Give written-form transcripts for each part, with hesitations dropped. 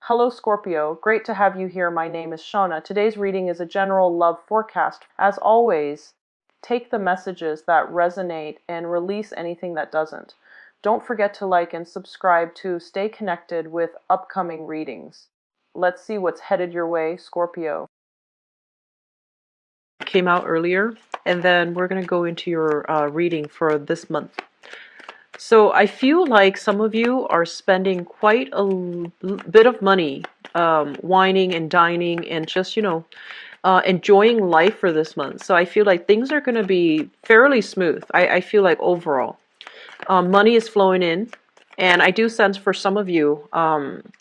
Hello Scorpio, great to have you here. My name is Shauna. Today's reading is a general love forecast. As always, take the messages that resonate and release anything that doesn't. Don't forget to like and subscribe to stay connected with upcoming readings. Let's see what's headed your way, Scorpio. Came out earlier, and then we're going to go into your reading for this month. So I feel like some of you are spending quite a bit of money whining and dining and just, enjoying life for this month. So I feel like things are going to be fairly smooth. I feel like overall. Money is flowing in. And I do sense for some of you,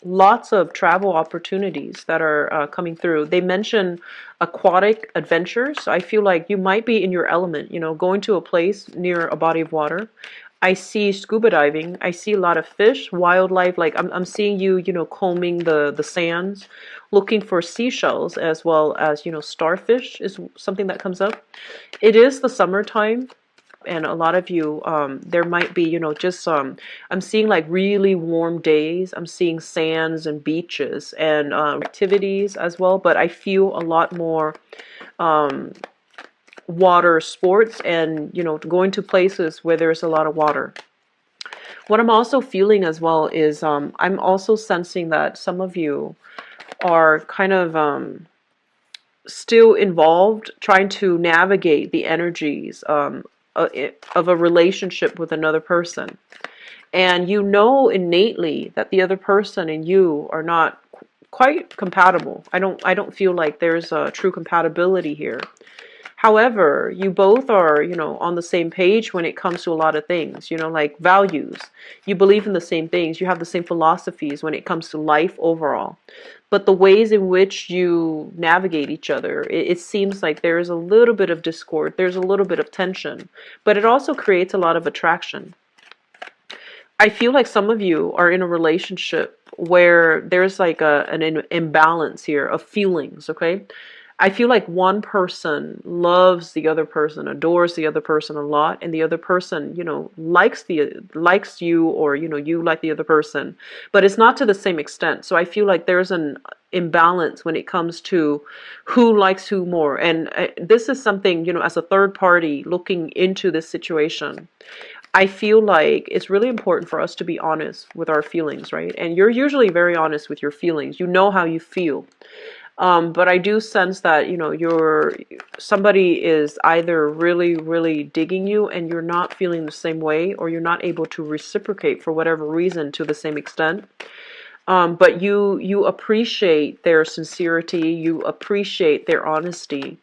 lots of travel opportunities that are coming through. They mention aquatic adventures. So I feel like you might be in your element, going to a place near a body of water. I see scuba diving. I see a lot of fish, wildlife. Like I'm seeing you, combing the sands, looking for seashells as well as, starfish is something that comes up. It is the summertime. And a lot of you, there might be, I'm seeing like really warm days. I'm seeing sands and beaches and activities as well. But I feel a lot more water sports and, going to places where there's a lot of water. What I'm also feeling as well is I'm also sensing that some of you are kind of still involved trying to navigate the energies of a relationship with another person. And you know innately that the other person and you are not quite compatible. I don't feel like there's a true compatibility here. However, you both are, on the same page when it comes to a lot of things, like values. You believe in the same things. You have the same philosophies when it comes to life overall. But the ways in which you navigate each other, it seems like there is a little bit of discord. There's a little bit of tension. But it also creates a lot of attraction. I feel like some of you are in a relationship where there's like an imbalance here of feelings, okay? I feel like one person loves the other person, adores the other person a lot, and the other person, likes you, or you like the other person, but it's not to the same extent. So I feel like there's an imbalance when it comes to who likes who more, and this is something, as a third party looking into this situation. I feel like it's really important for us to be honest with our feelings, right? And you're usually very honest with your feelings. You know how you feel. But I do sense that, somebody is either really, really digging you and you're not feeling the same way, or you're not able to reciprocate for whatever reason to the same extent. But you appreciate their sincerity, you appreciate their honesty.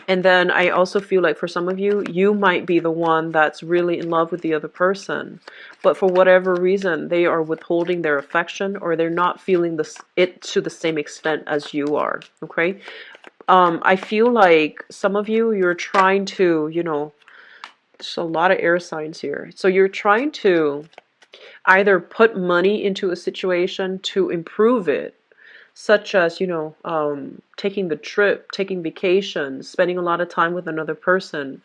And then I also feel like for some of you, you might be the one that's really in love with the other person. But for whatever reason, they are withholding their affection, or they're not feeling it to the same extent as you are. Okay? I feel like some of you, you're trying to, there's a lot of air signs here. So you're trying to either put money into a situation to improve it, such as, taking the trip, taking vacations, spending a lot of time with another person,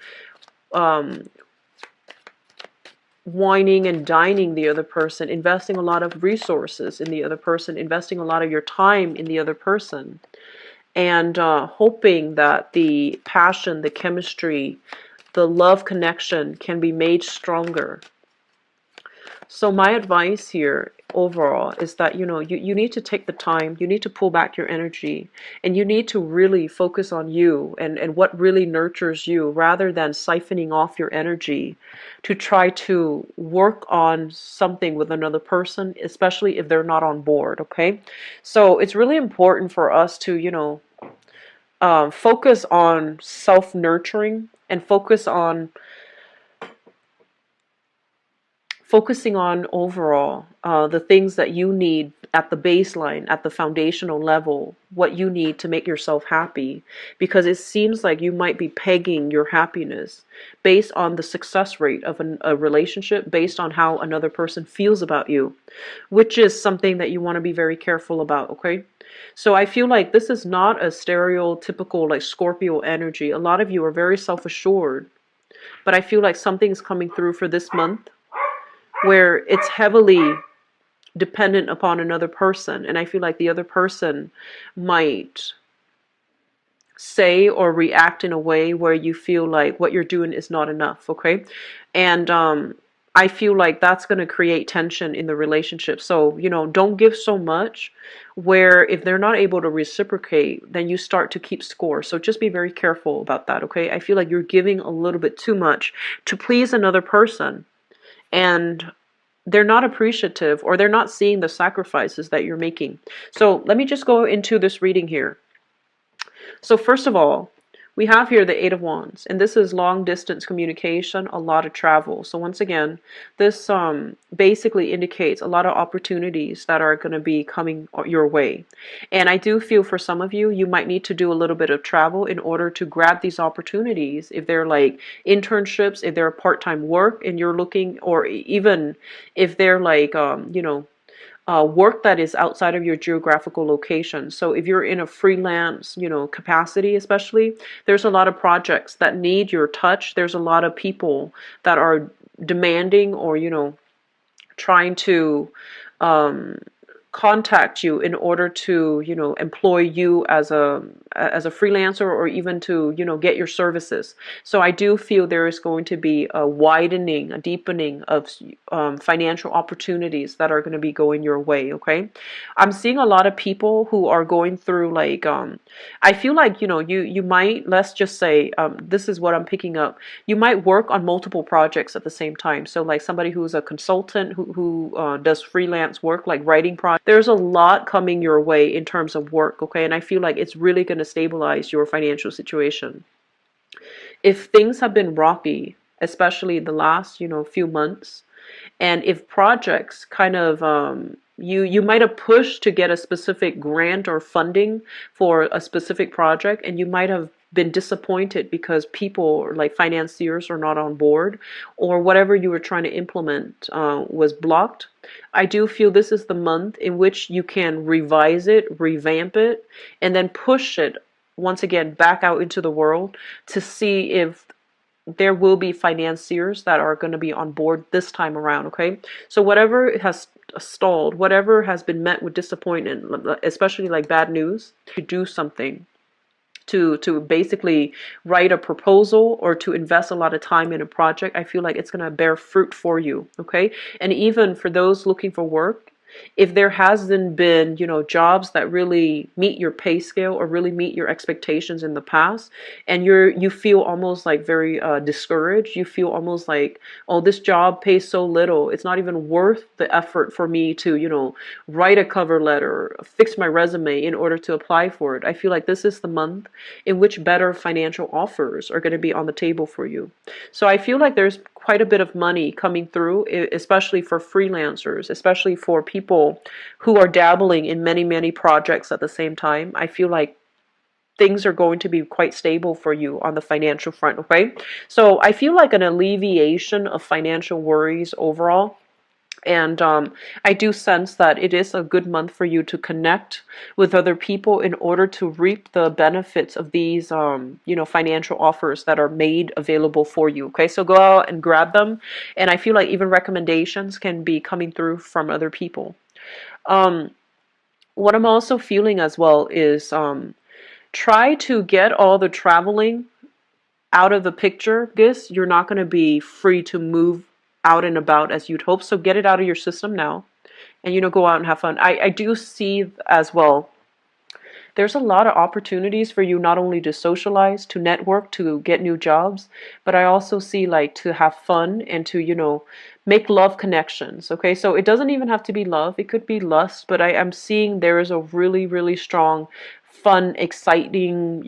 wining and dining the other person, investing a lot of resources in the other person, investing a lot of your time in the other person, and hoping that the passion, the chemistry, the love connection can be made stronger. So my advice here overall is that, you need to take the time, you need to pull back your energy, and you need to really focus on you and what really nurtures you, rather than siphoning off your energy to try to work on something with another person, especially if they're not on board, okay? So it's really important for us to, focus on self-nurturing and focusing on overall the things that you need at the baseline, at the foundational level, what you need to make yourself happy. Because it seems like you might be pegging your happiness based on the success rate of a relationship, based on how another person feels about you, which is something that you want to be very careful about, okay? So I feel like this is not a stereotypical like Scorpio energy. A lot of you are very self-assured, but I feel like something's coming through for this month where it's heavily dependent upon another person. And I feel like the other person might say or react in a way where you feel like what you're doing is not enough, okay? And I feel like that's going to create tension in the relationship. So, don't give so much where if they're not able to reciprocate, then you start to keep score. So just be very careful about that, okay? I feel like you're giving a little bit too much to please another person, and they're not appreciative, or they're not seeing the sacrifices that you're making. So let me just go into this reading here. So first of all, we have here the Eight of Wands, and this is long distance communication, a lot of travel. So once again, this basically indicates a lot of opportunities that are going to be coming your way. And I do feel for some of you, you might need to do a little bit of travel in order to grab these opportunities. If they're like internships, if they're part-time work and you're looking, or even if they're like, work that is outside of your geographical location. So if you're in a freelance, capacity, especially, there's a lot of projects that need your touch. There's a lot of people that are demanding or, trying to contact you in order to, employ you as a freelancer, or even to, get your services. So I do feel there is going to be a widening, a deepening of financial opportunities that are going to be going your way, okay? I'm seeing a lot of people who are going through like, I feel like, you might, let's just say, this is what I'm picking up. You might work on multiple projects at the same time. So like somebody who's a consultant who does freelance work, like writing projects. There's a lot coming your way in terms of work, okay? And I feel like it's really going to stabilize your financial situation. If things have been rocky, especially the last, few months, and if projects kind of you might have pushed to get a specific grant or funding for a specific project, and you might have been disappointed because people like financiers are not on board, or whatever you were trying to implement was blocked. I do feel this is the month in which you can revise it, revamp it, and then push it once again back out into the world to see if there will be financiers that are going to be on board this time around, okay? So whatever has stalled, whatever has been met with disappointment, especially like bad news, to do something, to basically write a proposal or to invest a lot of time in a project, I feel like it's going to bear fruit for you, okay? And even for those looking for work, if there hasn't been, jobs that really meet your pay scale or really meet your expectations in the past, and you feel almost like very discouraged, you feel almost like, oh, this job pays so little, it's not even worth the effort for me to, write a cover letter, fix my resume in order to apply for it. I feel like this is the month in which better financial offers are going to be on the table for you. So I feel like there's quite a bit of money coming through, especially for freelancers, especially for people who are dabbling in many, many projects at the same time. I feel like things are going to be quite stable for you on the financial front, okay? So I feel like an alleviation of financial worries overall. And I do sense that it is a good month for you to connect with other people in order to reap the benefits of these, financial offers that are made available for you. Okay, so go out and grab them. And I feel like even recommendations can be coming through from other people. What I'm also feeling as well is try to get all the traveling out of the picture. This, you're not going to be free to move out and about as you'd hope. So get it out of your system now and, go out and have fun. I do see as well, there's a lot of opportunities for you not only to socialize, to network, to get new jobs, but I also see like to have fun and to, make love connections. Okay, so it doesn't even have to be love. It could be lust, but I am seeing there is a really, really strong fun, exciting,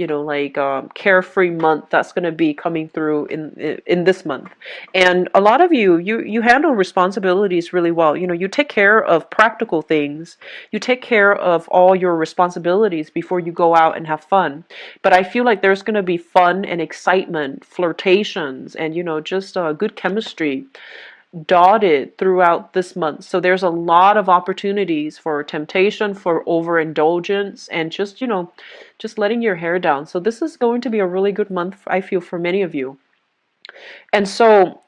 carefree month that's going to be coming through in this month. And a lot of you handle responsibilities really well. You take care of practical things. You take care of all your responsibilities before you go out and have fun. But I feel like there's going to be fun and excitement, flirtations, and just good chemistry dotted throughout this month. So there's a lot of opportunities for temptation, for overindulgence, and just, just letting your hair down. So this is going to be a really good month, I feel, for many of you. And so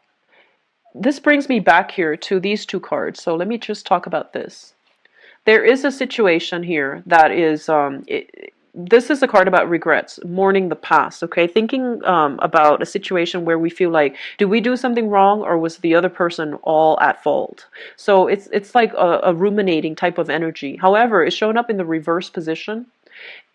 this brings me back here to these two cards. So let me just talk about this. There is a situation here that is, this is a card about regrets, mourning the past, okay? Thinking about a situation where we feel like, did we do something wrong, or was the other person all at fault? So it's like a ruminating type of energy. However, it's showing up in the reverse position.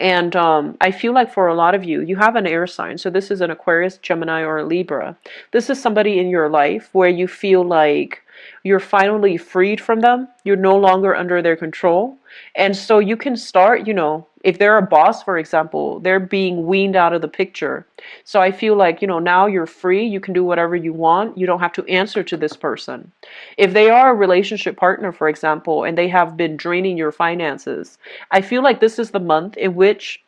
And I feel like for a lot of you, you have an air sign. So this is an Aquarius, Gemini, or a Libra. This is somebody in your life where you feel like you're finally freed from them. You're no longer under their control. And so you can start, if they're a boss, for example, they're being weaned out of the picture. So I feel like, now you're free. You can do whatever you want. You don't have to answer to this person. If they are a relationship partner, for example, and they have been draining your finances, I feel like this is the month in which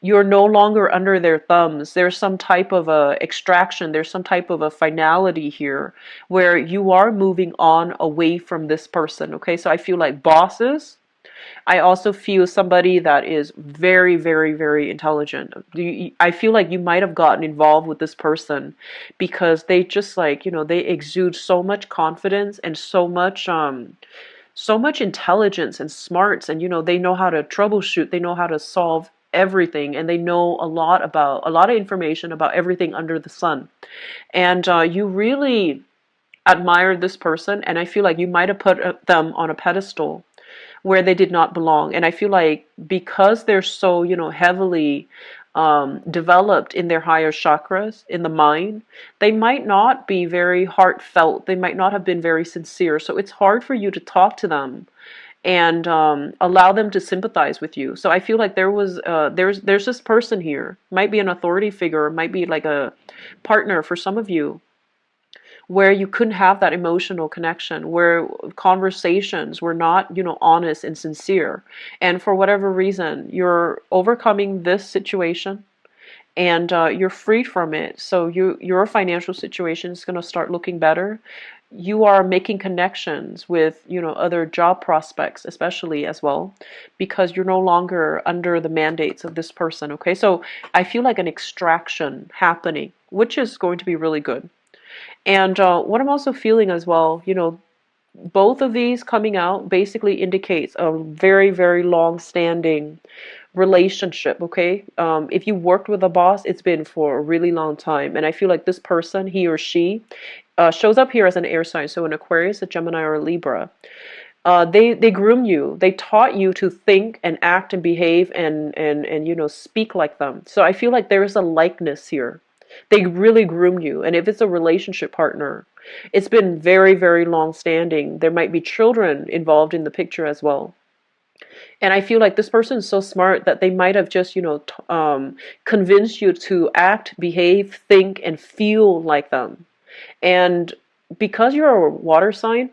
you're no longer under their thumbs. There's some type of a extraction. There's some type of a finality here where you are moving on away from this person. Okay, so I feel like bosses. I also feel somebody that is very, very, very intelligent. I feel like you might have gotten involved with this person because they just like, they exude so much confidence and so much intelligence and smarts, and they know how to troubleshoot, they know how to solve everything, and they know a lot of information about everything under the sun. And you really admire this person, and I feel like you might have put them on a pedestal where they did not belong. And I feel like because they're so, heavily developed in their higher chakras, in the mind, they might not be very heartfelt. They might not have been very sincere. So it's hard for you to talk to them and allow them to sympathize with you. So I feel like there's this person here, might be an authority figure, might be like a partner for some of you, where you couldn't have that emotional connection, where conversations were not, honest and sincere. And for whatever reason, you're overcoming this situation and you're freed from it. So your financial situation is going to start looking better. You are making connections with, other job prospects, especially as well, because you're no longer under the mandates of this person. Okay, so I feel like an extraction happening, which is going to be really good. And what I'm also feeling as well, both of these coming out basically indicates a very, very long-standing relationship, okay? If you worked with a boss, it's been for a really long time. And I feel like this person, he or she, shows up here as an air sign. So an Aquarius, a Gemini, or a Libra. They groom you. They taught you to think and act and behave and speak like them. So I feel like there is a likeness here. They really groom you. And if it's a relationship partner, it's been very, very long standing. There might be children involved in the picture as well. And I feel like this person is so smart that they might have just, convinced you to act, behave, think, and feel like them. And because you're a water sign,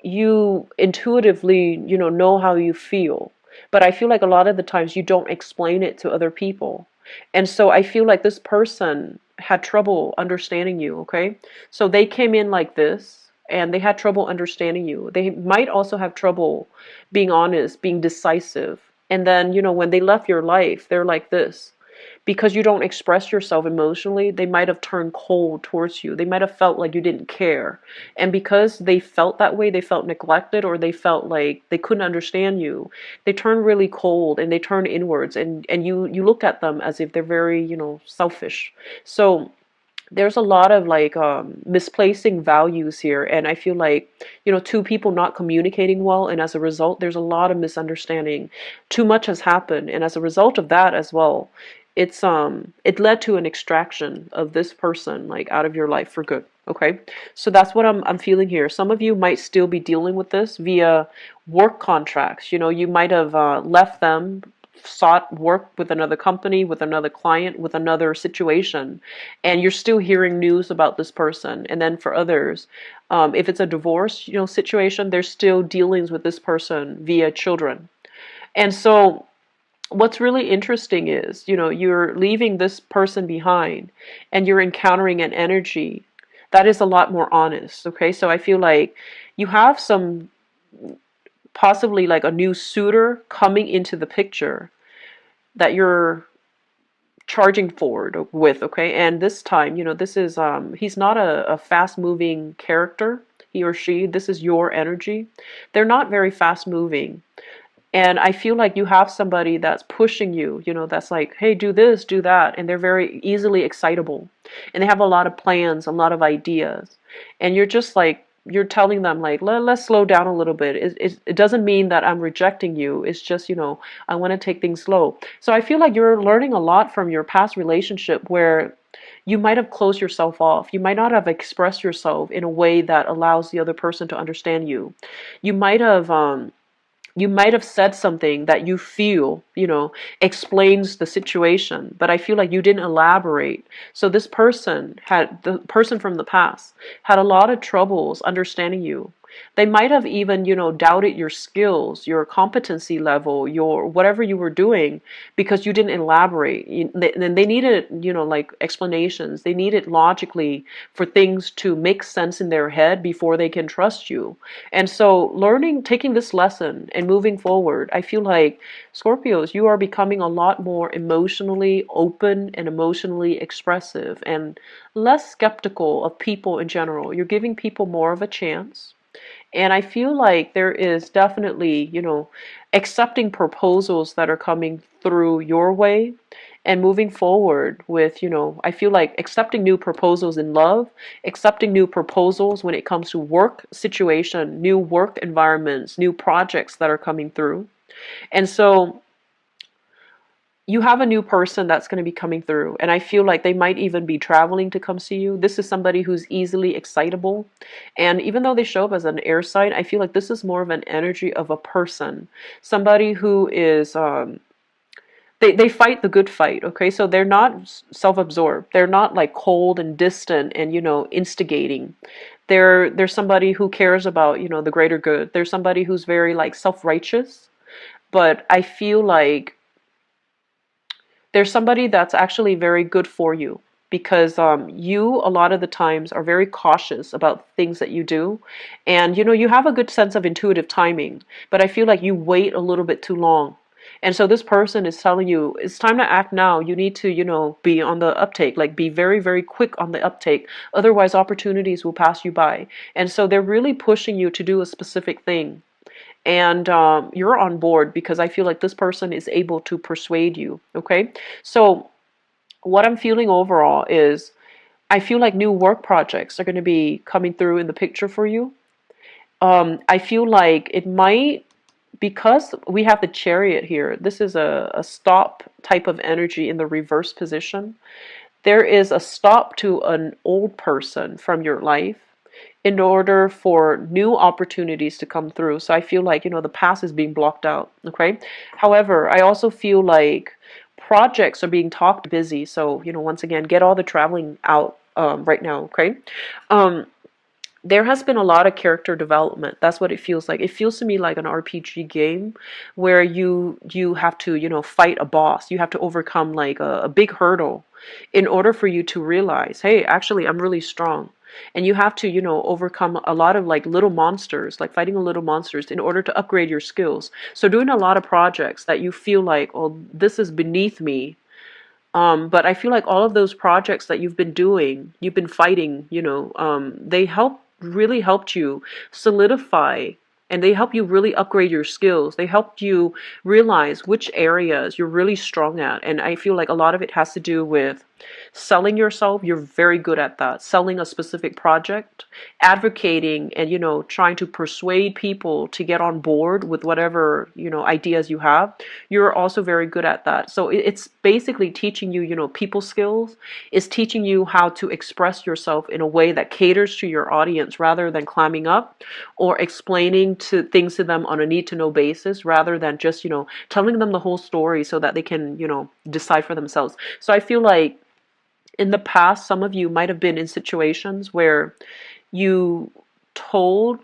you intuitively, know how you feel. But I feel like a lot of the times you don't explain it to other people. And so I feel like this person had trouble understanding you, okay? So they came in like this and they had trouble understanding you. They might also have trouble being honest, being decisive. And then, when they left your life, they're like this. Because you don't express yourself emotionally, they might have turned cold towards you. They might have felt like you didn't care. And because they felt that way, they felt neglected, or they felt like they couldn't understand you, they turn really cold and they turn inwards, and you look at them as if they're very, selfish. So there's a lot of like misplacing values here, and I feel like, two people not communicating well, and as a result there's a lot of misunderstanding. Too much has happened, and as a result of that as well, it led to an extraction of this person like out of your life for good. Okay, so that's what I'm feeling here. Some of you might still be dealing with this via work contracts. You might have left them, sought work with another company, with another client, with another situation, and you're still hearing news about this person. And then for others, if it's a divorce, situation, there's still dealings with this person via children. And so what's really interesting is, you're leaving this person behind and you're encountering an energy that is a lot more honest. Okay, so I feel like you have some, possibly like a new suitor coming into the picture that you're charging forward with, okay? And this time, this is he's not a fast moving character, he or she. This is your energy. They're not very fast moving. And I feel like you have somebody that's pushing you, that's like, hey, do this, do that. And they're very easily excitable. And they have a lot of plans, a lot of ideas. And you're just like, you're telling them, like, let's slow down a little bit. It doesn't mean that I'm rejecting you. It's just, I want to take things slow. So I feel like you're learning a lot from your past relationship where you might have closed yourself off. You might not have expressed yourself in a way that allows the other person to understand you. You might have, you might have said something that you feel, explains the situation, but I feel like you didn't elaborate. So this person the person from the past had a lot of troubles understanding you. They might have even, doubted your skills, your competency level, your whatever you were doing, because you didn't elaborate. They needed, like explanations. They needed logically for things to make sense in their head before they can trust you. And so taking this lesson and moving forward, I feel like Scorpios, you are becoming a lot more emotionally open and emotionally expressive and less skeptical of people in general. You're giving people more of a chance. And I feel like there is definitely, accepting proposals that are coming through your way and moving forward with, I feel like accepting new proposals in love, accepting new proposals when it comes to work situation, new work environments, new projects that are coming through. And so you have a new person that's going to be coming through, and I feel like they might even be traveling to come see you. This is somebody who's easily excitable, and even though they show up as an air sign, I feel like this is more of an energy of a person, somebody who is they fight the good fight, okay? So they're not self-absorbed, they're not like cold and distant and instigating. They're somebody who cares about the greater good. They're somebody who's very like self-righteous, but I feel like there's somebody that's actually very good for you, because you a lot of the times are very cautious about things that you do, and you have a good sense of intuitive timing, but I feel like you wait a little bit too long. And so this person is telling you it's time to act now. You need to be on the uptake, like be very, very quick on the uptake, otherwise opportunities will pass you by. And so they're really pushing you to do a specific thing, and you're on board because I feel like this person is able to persuade you. Okay, so what I'm feeling overall is I feel like new work projects are going to be coming through in the picture for you. I feel like it might, because we have the Chariot here, this is a stop type of energy in the reverse position. There is a stop to an old person from your life in order for new opportunities to come through. So I feel like, the past is being blocked out. Okay. However, I also feel like projects are being talked busy. So, once again, get all the traveling out right now. Okay. There has been a lot of character development. That's what it feels like. It feels to me like an RPG game where you have to, fight a boss. You have to overcome like a big hurdle in order for you to realize, hey, actually, I'm really strong. And you have to, overcome a lot of like little monsters, like fighting a little monsters in order to upgrade your skills. So doing a lot of projects that you feel like, oh, this is beneath me. But I feel like all of those projects that you've been doing, you've been fighting, they really helped you solidify, and they help you really upgrade your skills. They helped you realize which areas you're really strong at. And I feel like a lot of it has to do with selling yourself. You're very good at that. Selling a specific project, advocating, and, trying to persuade people to get on board with whatever, ideas you have. You're also very good at that. So it's basically teaching you, people skills. It's teaching you how to express yourself in a way that caters to your audience rather than climbing up or explaining things to them on a need to know basis rather than just, telling them the whole story so that they can, decide for themselves. So I feel like in the past, some of you might have been in situations where you told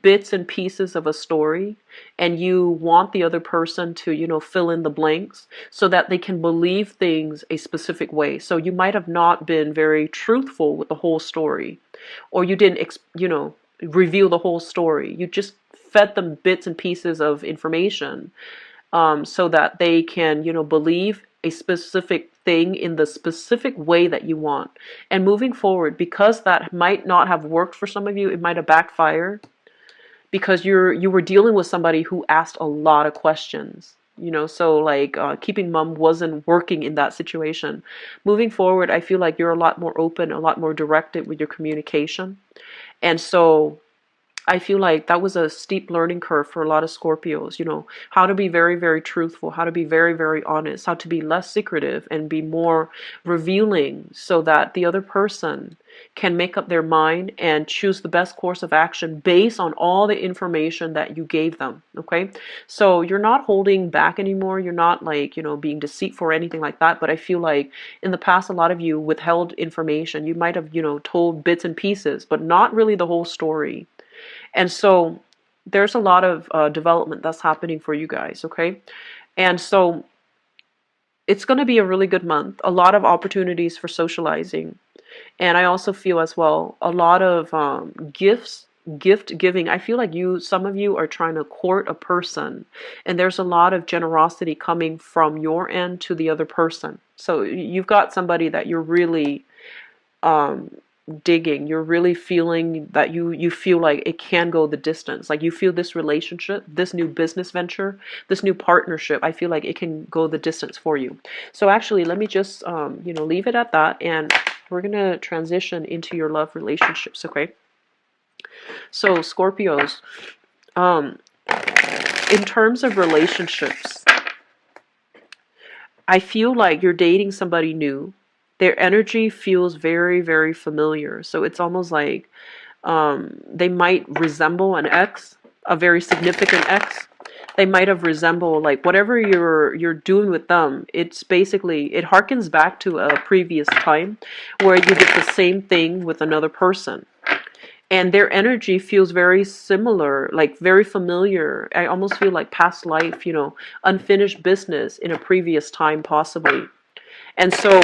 bits and pieces of a story and you want the other person to, fill in the blanks so that they can believe things a specific way. So you might have not been very truthful with the whole story, or you didn't, reveal the whole story. You just fed them bits and pieces of information so that they can, believe a specific thing in the specific way that you want. And moving forward, because that might not have worked for some of you, it might have backfired because you were dealing with somebody who asked a lot of questions. So like keeping mum wasn't working in that situation. Moving forward, I feel like you're a lot more open, a lot more directed with your communication. And so I feel like that was a steep learning curve for a lot of Scorpios, how to be very, very truthful, how to be very, very honest, how to be less secretive and be more revealing so that the other person can make up their mind and choose the best course of action based on all the information that you gave them. Okay. So you're not holding back anymore. You're not like, being deceitful or anything like that. But I feel like in the past, a lot of you withheld information. You might have, told bits and pieces, but not really the whole story. And so there's a lot of development that's happening for you guys, okay? And so it's going to be a really good month, a lot of opportunities for socializing. And I also feel as well, a lot of gift giving. I feel like some of you are trying to court a person, and there's a lot of generosity coming from your end to the other person. So you've got somebody that you're really digging. You're really feeling that you feel like it can go the distance. Like you feel this relationship, this new business venture, this new partnership, I feel like it can go the distance for you. So actually, let me just leave it at that, and we're gonna transition into your love relationships. Okay, so Scorpios, in terms of relationships, I feel like you're dating somebody new. Their energy feels very, very familiar. So it's almost like they might resemble an ex, a very significant ex. They might have resembled like whatever you're doing with them. It's basically, it harkens back to a previous time where you did the same thing with another person. And their energy feels very similar, like very familiar. I almost feel like past life, unfinished business in a previous time possibly. And so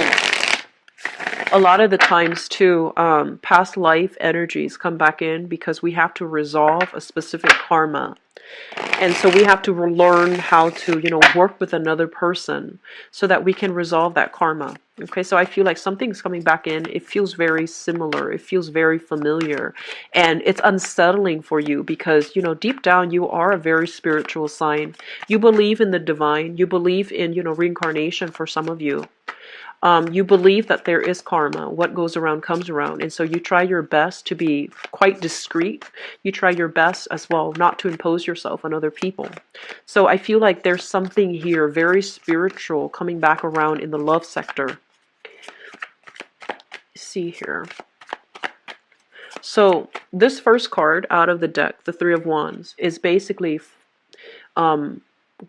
a lot of the times too, past life energies come back in because we have to resolve a specific karma. And so we have to learn how to, work with another person so that we can resolve that karma. Okay, so I feel like something's coming back in. It feels very similar. It feels very familiar. And it's unsettling for you because, deep down you are a very spiritual sign. You believe in the divine. You believe in, reincarnation for some of you. You believe that there is karma. What goes around comes around. And so you try your best to be quite discreet. You try your best as well not to impose yourself on other people. So I feel like there's something here very spiritual coming back around in the love sector. Let's see here. So this first card out of the deck, the Three of Wands, is basically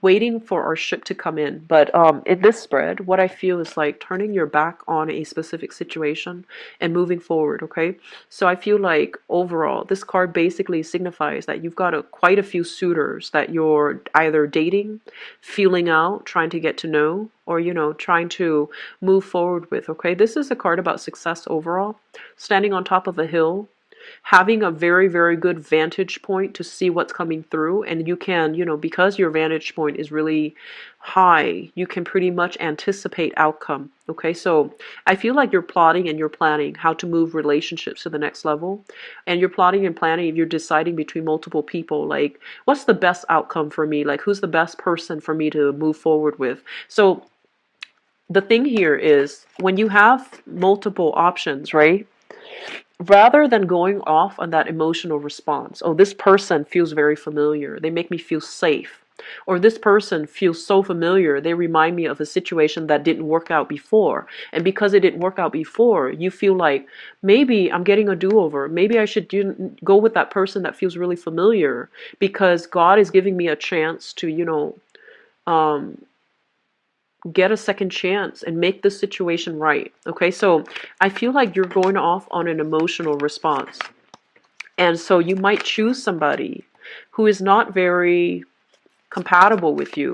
waiting for our ship to come in. But in this spread, what I feel is like turning your back on a specific situation and moving forward, okay? So I feel like overall, this card basically signifies that you've got quite a few suitors that you're either dating, feeling out, trying to get to know, or, trying to move forward with, okay? This is a card about success overall, standing on top of a hill, having a very, very good vantage point to see what's coming through. And you can, because your vantage point is really high, you can pretty much anticipate outcome. Okay, so I feel like you're plotting and you're planning how to move relationships to the next level. And you're plotting and planning if you're deciding between multiple people, like what's the best outcome for me? Like who's the best person for me to move forward with? So the thing here is when you have multiple options, right? Rather than going off on that emotional response, oh, this person feels very familiar, they make me feel safe, or this person feels so familiar, they remind me of a situation that didn't work out before, and because it didn't work out before, you feel like maybe I'm getting a do-over, maybe I should go with that person that feels really familiar because God is giving me a chance to, get a second chance and make the situation right. Okay, so I feel like you're going off on an emotional response. And so you might choose somebody who is not very compatible with you,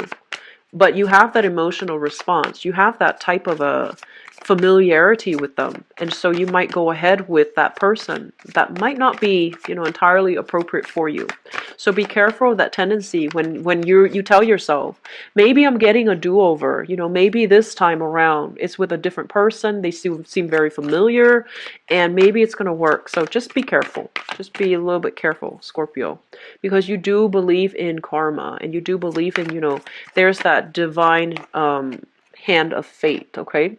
but you have that emotional response. You have that type of a familiarity with them. And so you might go ahead with that person that might not be, entirely appropriate for you. So be careful of that tendency when you tell yourself, maybe I'm getting a do-over, maybe this time around it's with a different person. They seem very familiar and maybe it's going to work. So just be careful. Just be a little bit careful, Scorpio, because you do believe in karma and you do believe in, there's that divine hand of fate, okay?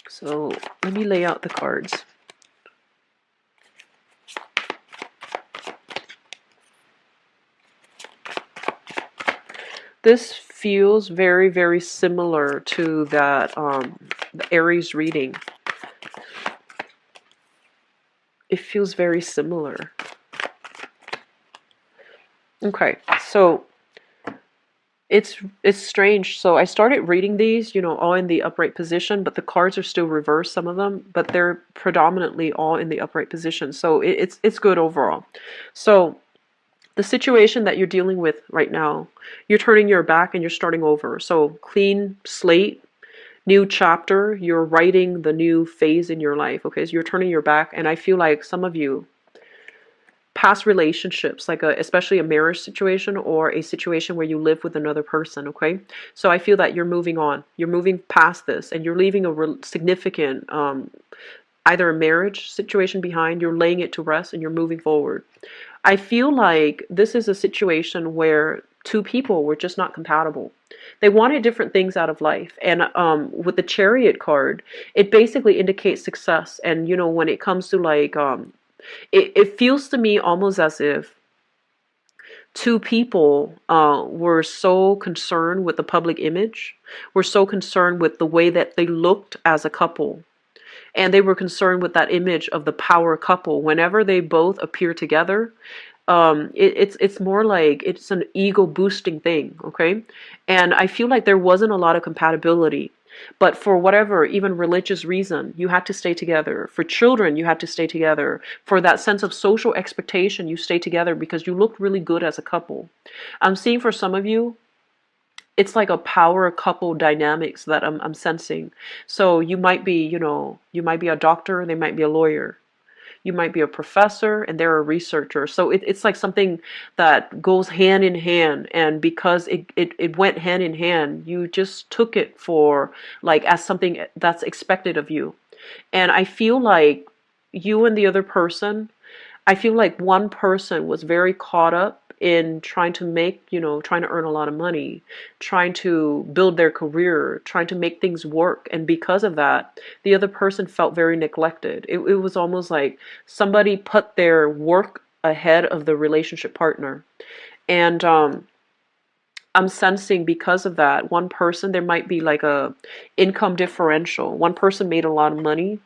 So let me lay out the cards. This feels very, very similar to that the Aries reading. It feels very similar. Okay, so it's strange. So I started reading these, all in the upright position, but the cards are still reversed, some of them, but they're predominantly all in the upright position. So it's good overall. So the situation that you're dealing with right now, you're turning your back and you're starting over. So clean slate, new chapter, you're writing the new phase in your life. Okay, so you're turning your back, and I feel like some of you, past relationships, like especially a marriage situation or a situation where you live with another person, okay? So I feel that you're moving on. You're moving past this and you're leaving a significant, either a marriage situation behind, you're laying it to rest and you're moving forward. I feel like this is a situation where two people were just not compatible. They wanted different things out of life. And with the Chariot card, it basically indicates success. And, when it comes to like, it feels to me almost as if two people were so concerned with the public image, were so concerned with the way that they looked as a couple. And they were concerned with that image of the power couple. Whenever they both appear together, it's more like it's an ego boosting thing, okay? And I feel like there wasn't a lot of compatibility. But for whatever, even religious reason, you had to stay together. For children, you had to stay together. For that sense of social expectation, you stay together because you looked really good as a couple. I'm seeing for some of you, it's like a power couple dynamics that I'm sensing. So you might be, you might be a doctor and they might be a lawyer. You might be a professor and they're a researcher. So it's like something that goes hand in hand. And because it went hand in hand, you just took it for like as something that's expected of you. And I feel like you and the other person, I feel like one person was very caught up in trying to make, trying to earn a lot of money, trying to build their career, trying to make things work. And because of that, the other person felt very neglected. It was almost like somebody put their work ahead of the relationship partner. And I'm sensing because of that, one person, there might be like a income differential. One person made a lot of money,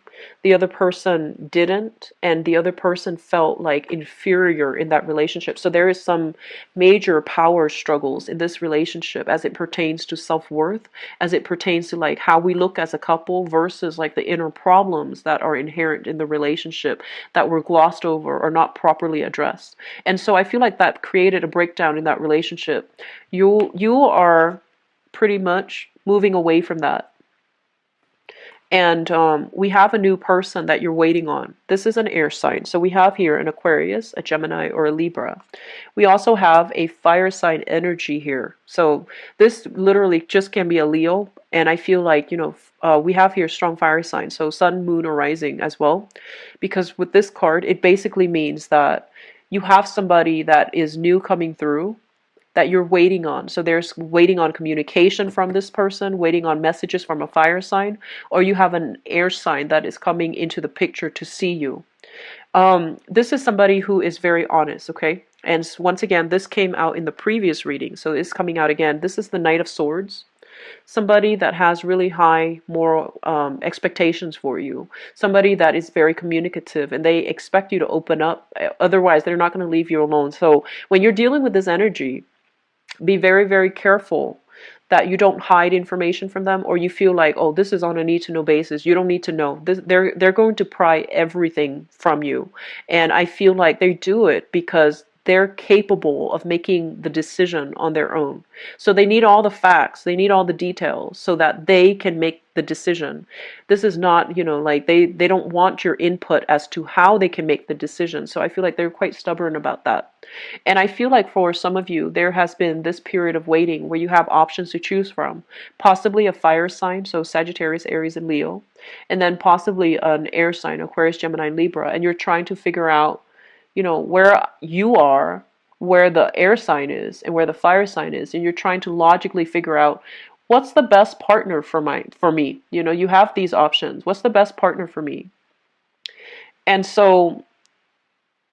the other person didn't, and the other person felt like inferior in that relationship. So there is some major power struggles in this relationship as it pertains to self-worth, as it pertains to like how we look as a couple versus like the inner problems that are inherent in the relationship that were glossed over or not properly addressed. And so I feel like that created a breakdown in that relationship. You are pretty much moving away from that. And we have a new person that you're waiting on. This is an air sign. So we have here an Aquarius, a Gemini, or a Libra. We also have a fire sign energy here. So this literally just can be a Leo. And I feel like, we have here strong fire signs. So sun, moon, or rising as well. Because with this card, it basically means that you have somebody that is new coming through, that you're waiting on. So there's waiting on communication from this person, waiting on messages from a fire sign, or you have an air sign that is coming into the picture to see you. This is somebody who is very honest, okay? And once again, this came out in the previous reading, so it's coming out again. This is the Knight of Swords. Somebody that has really high moral expectations for you. Somebody that is very communicative and they expect you to open up. Otherwise, they're not going to leave you alone. So when you're dealing with this energy, be very, very careful that you don't hide information from them, or you feel like, oh, this is on a need to know basis. You don't need to know. They're going to pry everything from you. And I feel like they do it because they're capable of making the decision on their own. So they need all the facts, they need all the details so that they can make the decision. This is not, like they don't want your input as to how they can make the decision. So I feel like they're quite stubborn about that. And I feel like for some of you, there has been this period of waiting where you have options to choose from. Possibly a fire sign, so Sagittarius, Aries, and Leo. And then possibly an air sign, Aquarius, Gemini, and Libra. And you're trying to figure out, where you are, where the air sign is, and where the fire sign is. And you're trying to logically figure out what's the best partner for me. You have these options. What's the best partner for me? And so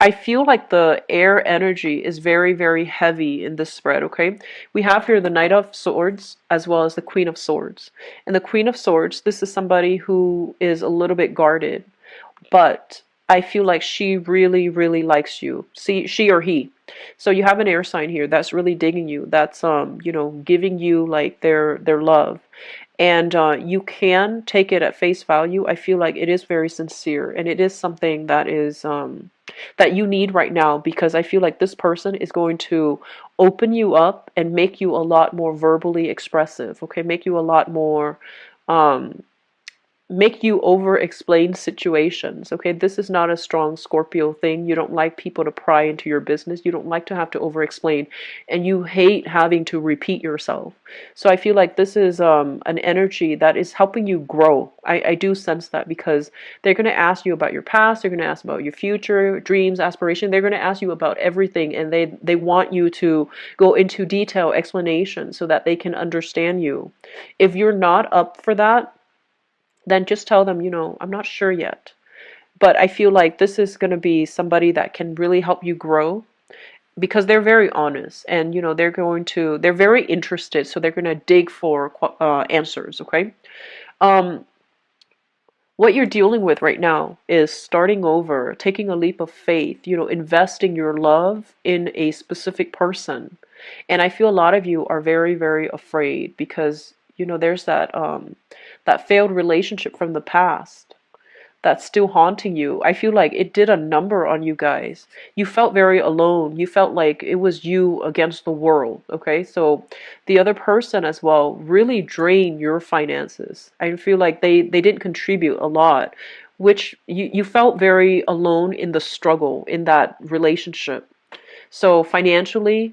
I feel like the air energy is very, very heavy in this spread, okay? We have here the Knight of Swords as well as the Queen of Swords. And the Queen of Swords, this is somebody who is a little bit guarded, but I feel like she really, really likes you. See, she or he. So you have an air sign here that's really digging you. That's giving you like their love. And you can take it at face value. I feel like it is very sincere, and it is something that is that you need right now, because I feel like this person is going to open you up and make you a lot more verbally expressive. Okay, make you a lot more make you over explain situations. Okay, this is not a strong Scorpio thing. You don't like people to pry into your business. You don't like to have to over explain, and you hate having to repeat yourself. So I feel like this is an energy that is helping you grow. I do sense that, because they're going to ask you about your past, they're going to ask about your future dreams, aspiration. They're going to ask you about everything, and they want you to go into detailed explanation so that they can understand you. If you're not up for that, then just tell them, I'm not sure yet. But I feel like this is going to be somebody that can really help you grow, because they're very honest, and they're very interested, so they're going to dig for answers. Okay. What you're dealing with right now is starting over, taking a leap of faith, investing your love in a specific person. And I feel a lot of you are very, very afraid, because there's that failed relationship from the past that's still haunting you. I feel like it did a number on you guys. You felt very alone. You felt like it was you against the world. Okay, so the other person as well really drained your finances. I feel like they didn't contribute a lot, which you felt very alone in the struggle in that relationship. So financially,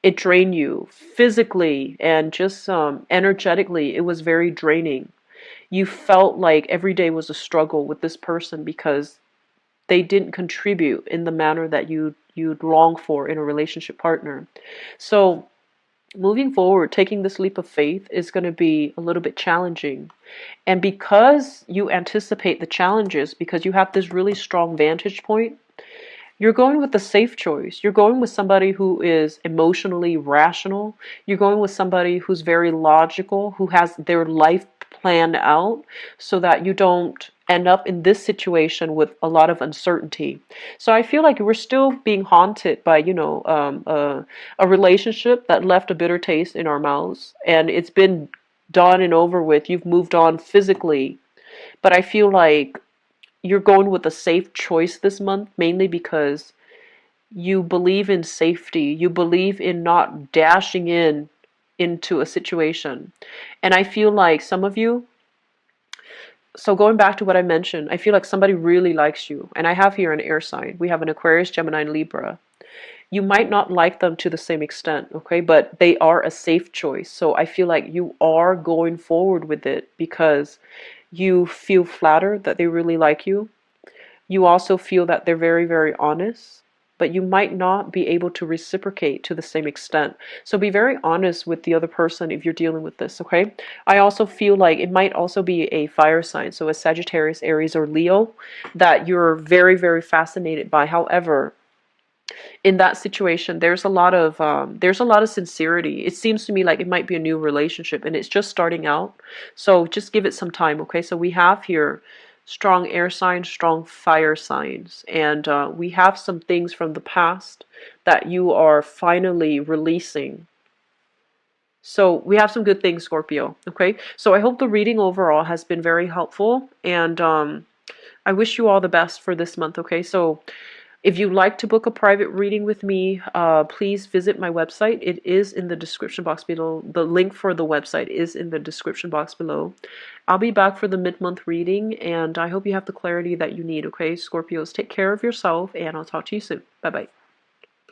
it drained you. Physically and just energetically, it was very draining. You felt like every day was a struggle with this person, because they didn't contribute in the manner that you'd long for in a relationship partner. So moving forward, taking this leap of faith is going to be a little bit challenging. And because you anticipate the challenges, because you have this really strong vantage point, you're going with the safe choice. You're going with somebody who is emotionally rational. You're going with somebody who's very logical, who has their life planned out, so that you don't end up in this situation with a lot of uncertainty. So I feel like we're still being haunted by, a relationship that left a bitter taste in our mouths, and it's been done and over with. You've moved on physically, but I feel like you're going with a safe choice this month, mainly because you believe in safety. You believe in not dashing into a situation. And I feel like some of you, so going back to what I mentioned, I feel like somebody really likes you. And I have here an air sign. We have an Aquarius, Gemini, and Libra. You might not like them to the same extent, okay? But they are a safe choice. So I feel like you are going forward with it because you feel flattered that they really like you. You also feel that they're very, very honest, but you might not be able to reciprocate to the same extent. So be very honest with the other person if you're dealing with this, okay? I also feel like it might also be a fire sign, so a Sagittarius, Aries, or Leo, that you're very, very fascinated by. However, in that situation, there's a lot of sincerity. It seems to me like it might be a new relationship, and it's just starting out. So just give it some time, okay? So we have here strong air signs, strong fire signs, and we have some things from the past that you are finally releasing. So we have some good things, Scorpio, okay? So I hope the reading overall has been very helpful, and I wish you all the best for this month, okay? So If you'd like to book a private reading with me, please visit my website. It is in the description box below. The link for the website is in the description box below. I'll be back for the mid-month reading, and I hope you have the clarity that you need, okay? Scorpios, take care of yourself, and I'll talk to you soon. Bye-bye.